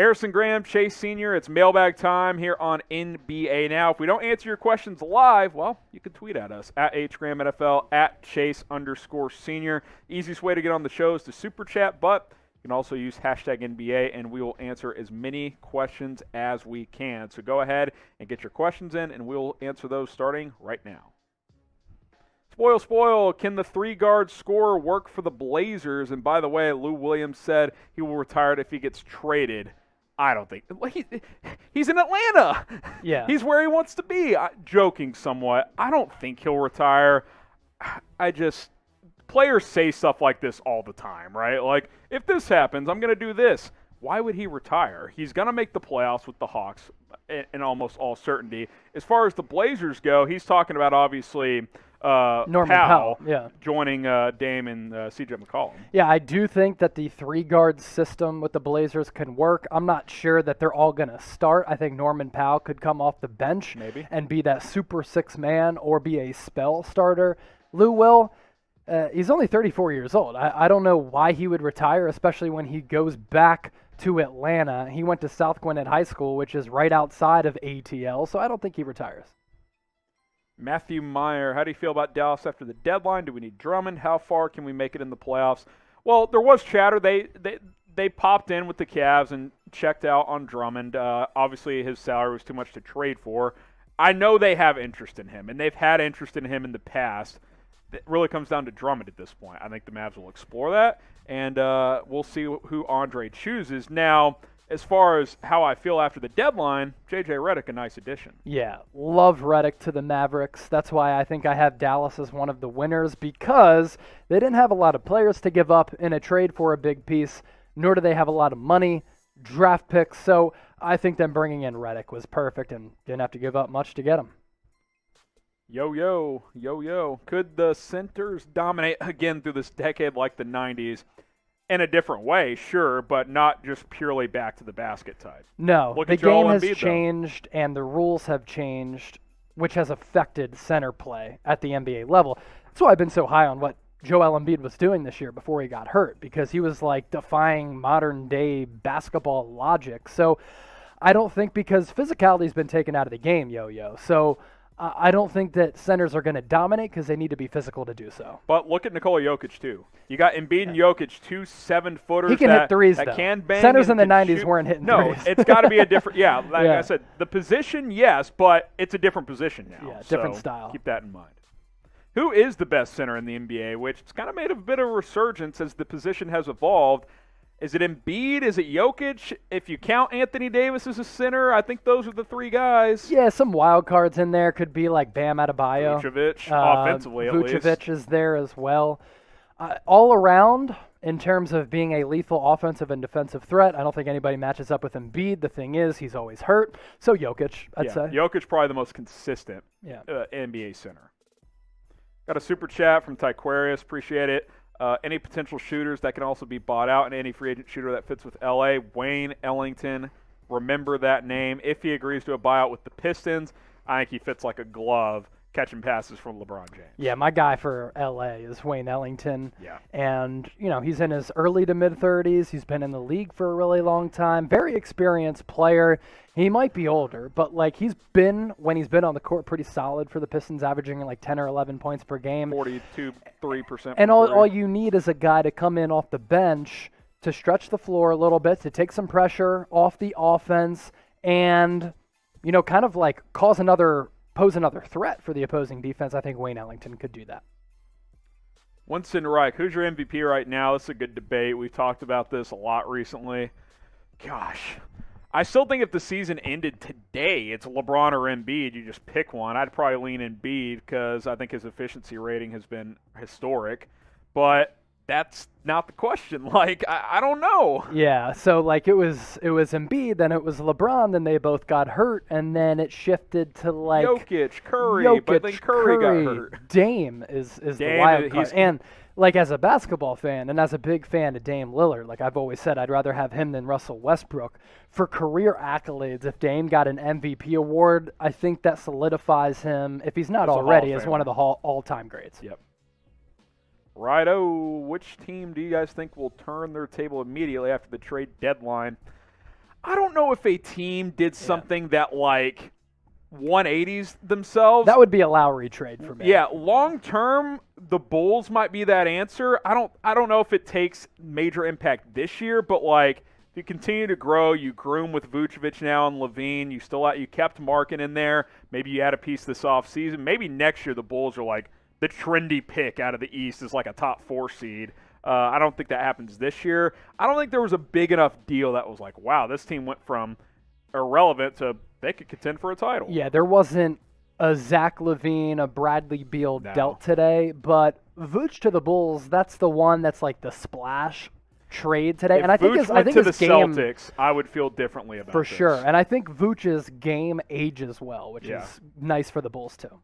Harrison Graham, Chase Sr., it's mailbag time here on NBA Now. If we don't answer your questions live, well, you can tweet at us, at HGramNFL, at Chase_Sr. Easiest way to get on the show is to super chat, but you can also use hashtag NBA, and we will answer as many questions as we can. So go ahead and get your questions in, and we'll answer those starting right now. Spoil, can the three-guard scorer work for the Blazers? And by the way, Lou Williams said he will retire if he gets traded. I don't think. He's in Atlanta. Yeah. He's where he wants to be. Joking somewhat. I don't think he'll retire. Players say stuff like this all the time, right? Like, if this happens, I'm going to do this. Why would he retire? He's going to make the playoffs with the Hawks in almost all certainty. As far as the Blazers go, he's talking about, obviously, Norman Powell, joining Dame and C.J. McCollum. Yeah, I do think that the three-guard system with the Blazers can work. I'm not sure that they're all going to start. I think Norman Powell could come off the bench and be that super six man or be a spell starter. Lou Will, he's only 34 years old. I don't know why he would retire, especially when he goes back to Atlanta. He went to South Gwinnett High School, which is right outside of ATL, so I don't think he retires. Matthew Meier, how do you feel about Dallas after the deadline? Do we need Drummond? How far can we make it in the playoffs? Well, there was chatter. They popped in with the Cavs and checked out on Drummond. Obviously, his salary was too much to trade for. I know they have interest in him, and they've had interest in him in the past. It really comes down to Drummond at this point. I think the Mavs will explore that, and we'll see who Andre chooses. Now, as far as how I feel after the deadline, J.J. Redick, a nice addition. Yeah, love Redick to the Mavericks. That's why I think I have Dallas as one of the winners, because they didn't have a lot of players to give up in a trade for a big piece, nor do they have a lot of money, draft picks. So I think them bringing in Redick was perfect and didn't have to give up much to get him. Yo. Could the centers dominate again through this decade like the 90s? In a different way, sure, but not just purely back to the basket type. No, Look the at Joel game has Embiid, changed and the rules have changed, which has affected center play at the NBA level. That's why I've been so high on what Joel Embiid was doing this year before he got hurt, because he was like defying modern-day basketball logic. So I don't think, because physicality's been taken out of the game, yo-yo. So I don't think that centers are going to dominate because they need to be physical to do so. But look at Nikola Jokic, too. You got Embiid and Jokic, 2 7-footers. He can hit threes, that though. can bang. Centers in the 90s shoot. weren't hitting no, threes. it's got to be a different, like I said, the position, yes, but it's a different position now. Yeah, different style. Keep that in mind. Who is the best center in the NBA, which it's kind of made a bit of a resurgence as the position has evolved. Is it Embiid? Is it Jokic? If you count Anthony Davis as a center, I think those are the three guys. Yeah, some wild cards in there could be like Bam Adebayo. Vucevic, offensively at least. Vucevic is there as well. All around, in terms of being a lethal offensive and defensive threat, I don't think anybody matches up with Embiid. The thing is, he's always hurt. So Jokic, I'd say. Jokic probably the most consistent NBA center. Got a super chat from Tyquarius. Appreciate it. Any potential shooters that can also be bought out, and any free agent shooter that fits with L.A., Wayne Ellington, remember that name. If he agrees to a buyout with the Pistons, I think he fits like a glove catching passes from LeBron James. Yeah, my guy for L.A. is Wayne Ellington. Yeah. And, he's in his early to mid-30s. He's been in the league for a really long time. Very experienced player. He might be older, but, he's been, when he's been on the court, pretty solid for the Pistons, averaging, 10 or 11 points per game. 43%. And all you need is a guy to come in off the bench to stretch the floor a little bit, to take some pressure off the offense, and, kind of, pose another threat for the opposing defense. I think Wayne Ellington could do that. Winston Rieck, who's your MVP right now? This is a good debate. We've talked about this a lot recently. Gosh, I still think if the season ended today, it's LeBron or Embiid. You just pick one. I'd probably lean Embiid because I think his efficiency rating has been historic. But that's not the question. I don't know. Yeah, so it was Embiid, then it was LeBron, then they both got hurt, and then it shifted to Jokic, Curry, but then Curry got hurt. Dame is the wild card. And as a basketball fan and as a big fan of Dame Lillard, I've always said I'd rather have him than Russell Westbrook. For career accolades, if Dame got an MVP award, I think that solidifies him, if he's not already, as one of the all-time greats. Yep. Righto, which team do you guys think will turn their table immediately after the trade deadline? I don't know if a team did something that, like, 180s themselves. That would be a Lowry trade for me. Yeah, long term, the Bulls might be that answer. I don't know if it takes major impact this year, but like if you continue to grow, you groom with Vucevic now and Levine, you kept Markin in there. Maybe you add a piece this offseason. Maybe next year the Bulls are like the trendy pick out of the East is like a top 4 seed. I don't think that happens this year. I don't think there was a big enough deal that was like, wow, this team went from irrelevant to they could contend for a title. Yeah, there wasn't a Zach LaVine, a Bradley Beal dealt today, but Vooch to the Bulls, that's the one that's like the splash trade today. If and I think Vooch went to the game, Celtics, I would feel differently about for this. sure. And I think Vooch's game ages well, which is nice for the Bulls too.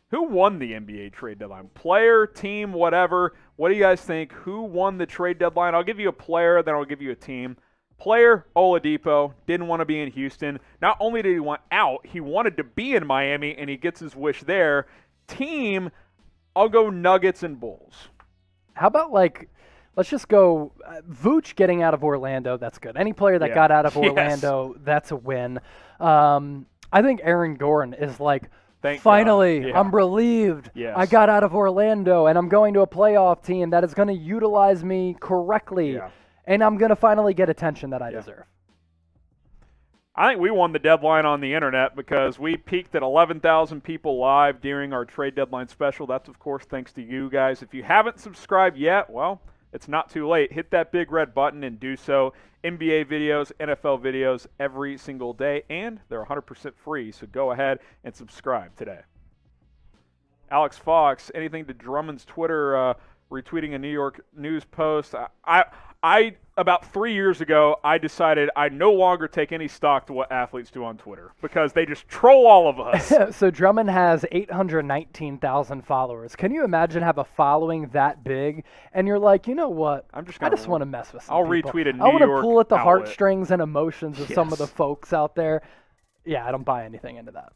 Who won the NBA trade deadline? Player, team, whatever. What do you guys think? Who won the trade deadline? I'll give you a player, then I'll give you a team. Player, Oladipo, didn't want to be in Houston. Not only did he want out, he wanted to be in Miami, and he gets his wish there. Team, I'll go Nuggets and Bulls. How about, like, let's just go Vooch getting out of Orlando, that's good. Any player that got out of Orlando, that's a win. I think Aaron Gordon is like, finally, I'm relieved. Yes. I got out of Orlando, and I'm going to a playoff team that is going to utilize me correctly. Yeah. And I'm going to finally get attention that I deserve. I think we won the deadline on the internet because we peaked at 11,000 people live during our trade deadline special. That's, of course, thanks to you guys. If you haven't subscribed yet, well, it's not too late. Hit that big red button and do so. NBA videos, NFL videos every single day, and they're 100% free, so go ahead and subscribe today. Alex Fox, anything to Drummond's Twitter retweeting a New York News post? I about 3 years ago, I decided I no longer take any stock to what athletes do on Twitter because they just troll all of us. So Drummond has 819,000 followers. Can you imagine have a following that big? And you're like, you know what? I just want to mess with some people. Retweet a New I want York to pull at the outlet. heartstrings and emotions of some of the folks out there. Yeah, I don't buy anything into that.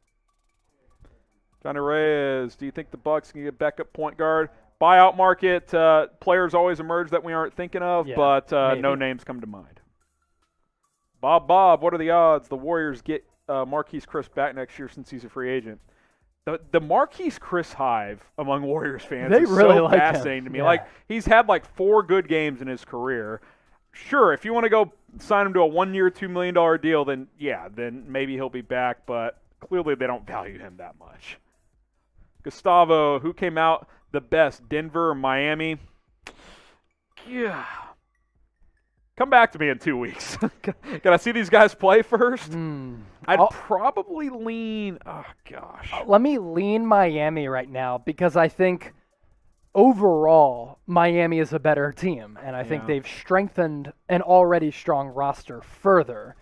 Johnny Reyes, do you think the Bucks can get backup point guard? Buyout market, players always emerge that we aren't thinking of, but no names come to mind. Bob, what are the odds the Warriors get Marquise Chris back next year since he's a free agent? The Marquise Chris hive among Warriors fans is really so like fascinating to me. Yeah. Like, he's had like 4 good games in his career. Sure, if you want to go sign him to a 1-year, $2 million deal, then maybe he'll be back, but clearly they don't value him that much. Gustavo, who came out the best, Denver or Miami? Yeah. Come back to me in 2 weeks. Can I see these guys play first? I'd probably lean – oh, gosh. Let me lean Miami right now because I think overall Miami is a better team, and I think they've strengthened an already strong roster further.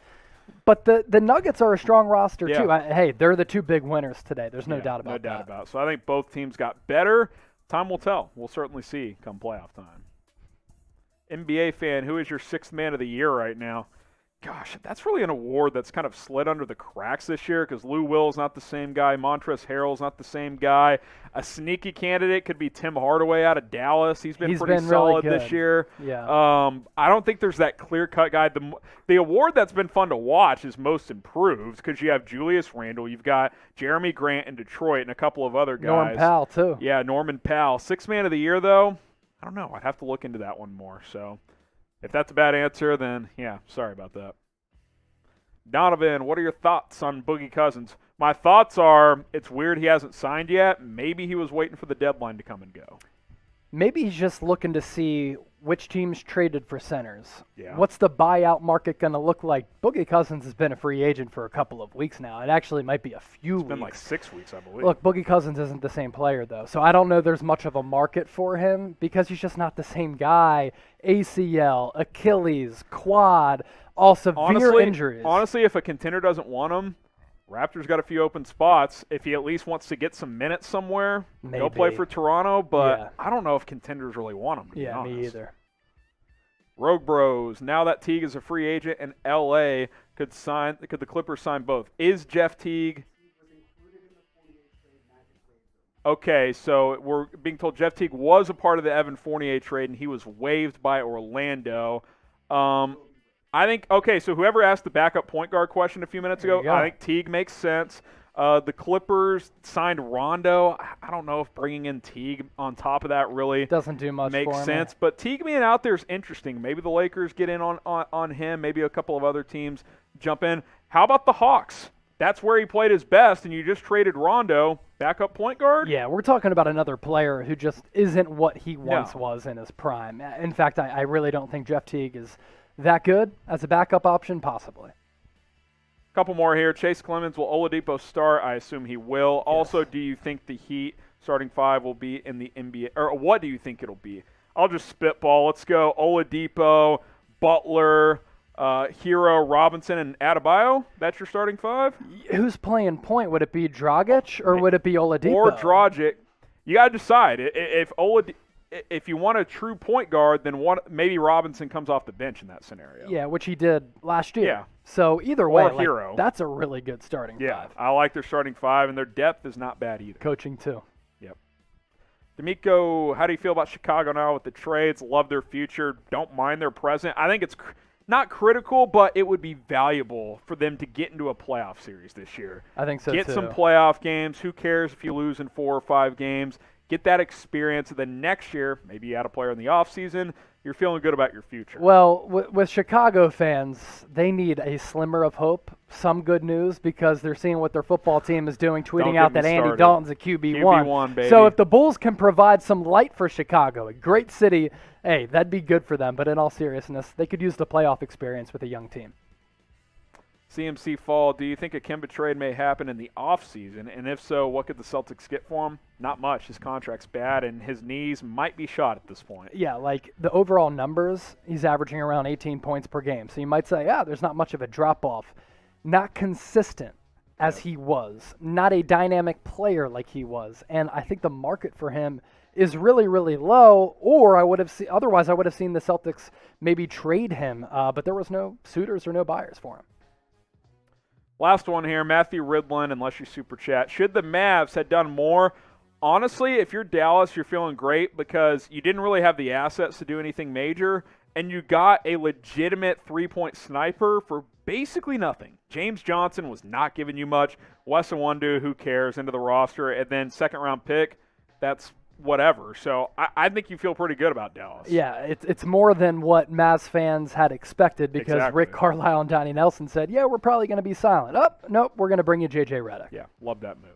But the Nuggets are a strong roster, too. Hey, they're the 2 big winners today. There's no doubt about that. No doubt about it. So I think both teams got better. Time will tell. We'll certainly see come playoff time. NBA fan, who is your 6th man of the year right now? Gosh, that's really an award that's kind of slid under the cracks this year because Lou Will's not the same guy. Montrezl Harrell's not the same guy. A sneaky candidate could be Tim Hardaway out of Dallas. He's been pretty solid really this year. Yeah. I don't think there's that clear-cut guy. The award that's been fun to watch is most improved because you have Julius Randle. You've got Jeremy Grant in Detroit and a couple of other guys. Norman Powell, too. Yeah, Norman Powell. 6th man of the year, though, I don't know. I'd have to look into that one more. So if that's a bad answer, then, sorry about that. Donovan, what are your thoughts on Boogie Cousins? My thoughts are it's weird he hasn't signed yet. Maybe he was waiting for the deadline to come and go. Maybe he's just looking to see which teams traded for centers. Yeah. What's the buyout market going to look like? Boogie Cousins has been a free agent for a couple of weeks now. It actually might be a few weeks. It's been like 6 weeks, I believe. Look, Boogie Cousins isn't the same player, though, so I don't know there's much of a market for him because he's just not the same guy. ACL, Achilles, quad, all severe injuries. Honestly, if a contender doesn't want him, Raptors got a few open spots. If he at least wants to get some minutes somewhere, go play for Toronto. But I don't know if contenders really want him, to be honest. Me either. Rogue Bros, now that Teague is a free agent in L.A., could the Clippers sign both? Is Jeff Teague – okay, so we're being told Jeff Teague was a part of the Evan Fournier trade, and he was waived by Orlando. I think, okay, so whoever asked the backup point guard question a few minutes ago, I think Teague makes sense. The Clippers signed Rondo. I don't know if bringing in Teague on top of that really doesn't do much makes for sense. me. But Teague being out there is interesting. Maybe the Lakers get in on him. Maybe a couple of other teams jump in. How about the Hawks? That's where he played his best, and you just traded Rondo, backup point guard? Yeah, we're talking about another player who just isn't what he once was in his prime. In fact, I really don't think Jeff Teague is that good as a backup option, possibly. Couple more here. Chase Clemins, will Oladipo start? I assume he will. Yes. Also, do you think the Heat starting five will be in the NBA? Or what do you think it'll be? I'll just spitball. Let's go Oladipo, Butler, Hero, Robinson, and Adebayo. That's your starting five? Who's playing point? Would it be Dragic or would it be Oladipo? Or Dragic. You got to decide. If you want a true point guard, then maybe Robinson comes off the bench in that scenario. Yeah, which he did last year. Yeah. So either way, Hero. That's a really good starting five. I like their starting five, and their depth is not bad either. Coaching too. Yep. D'Amico, how do you feel about Chicago now with the trades? Love their future. Don't mind their present. I think it's not critical, but it would be valuable for them to get into a playoff series this year. I think so, Get too. some playoff games. Who cares if you lose in 4 or 5 games? Get that experience, and then next year, maybe you add a player in the offseason, you're feeling good about your future. Well, with Chicago fans, they need a slimmer of hope, some good news, because they're seeing what their football team is doing, tweeting out that Andy Dalton's a QB1. QB1, baby. So if the Bulls can provide some light for Chicago, a great city, hey, that'd be good for them. But in all seriousness, they could use the playoff experience with a young team. CMC Fall, do you think a Kemba trade may happen in the offseason? And if so, what could the Celtics get for him? Not much. His contract's bad, and his knees might be shot at this point. Yeah, like the overall numbers, he's averaging around 18 points per game. So you might say, there's not much of a drop-off. Not consistent as he was. Not a dynamic player like he was. And I think the market for him is really, really low, or otherwise I would have seen the Celtics maybe trade him, but there was no suitors or no buyers for him. Last one here, Matthew Ridlen, unless you super chat. Should the Mavs have done more? Honestly, if you're Dallas, you're feeling great because you didn't really have the assets to do anything major, and you got a legitimate three-point sniper for basically nothing. James Johnson was not giving you much. Wes Iwundu, who cares, into the roster, and then second-round pick, that's whatever. So I think you feel pretty good about Dallas. Yeah, it's more than what Mavs fans had expected because Rick Carlisle and Donnie Nelson said, we're probably going to be silent. Nope, we're going to bring you J.J. Redick. Yeah, love that move.